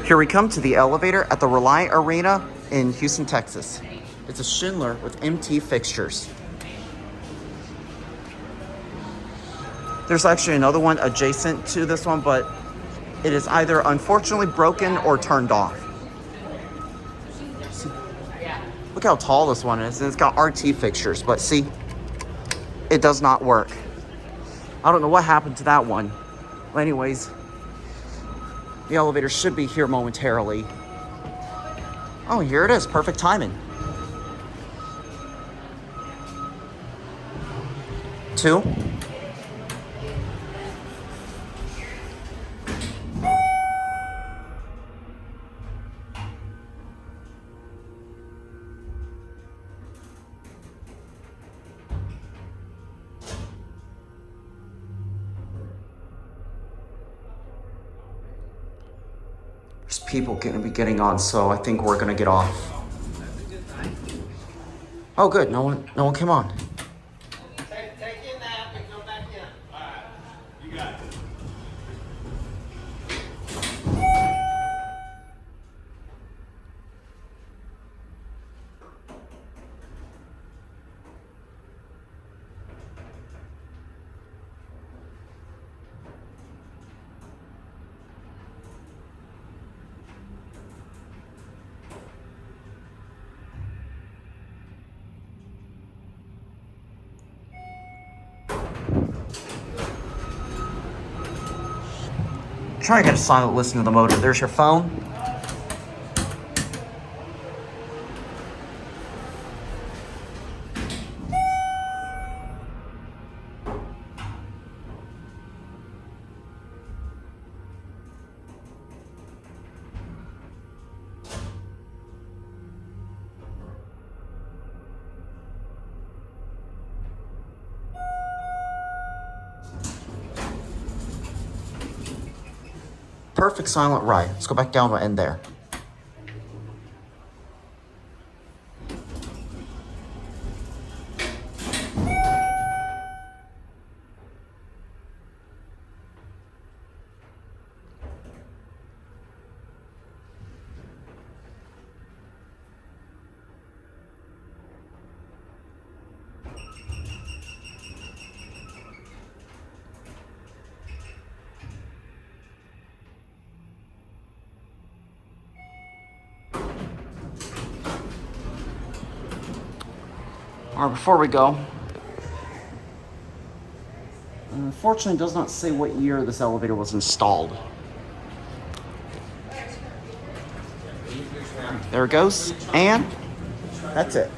Here we come to the elevator at the Reliant Arena in Houston, Texas. It's a Schindler with MT fixtures. There's actually another one adjacent to this one, but it is either unfortunately broken or turned off. See, look how tall this one is, and it's got RT fixtures, but see, it does not work. I don't know what happened to that one. Well, anyways, the elevator should be here momentarily. Oh, here it is. Perfect timing. 2. There's people going to be getting on, so I think we're going to get off. Oh, good. No one came on. Take your nap and come back in. All right. You got it. Try to get a silent listen to the motor. There's your phone. Perfect silent ride. Let's go back down and end there. All right, before we go, unfortunately it does not say what year this elevator was installed. There it goes, and that's it.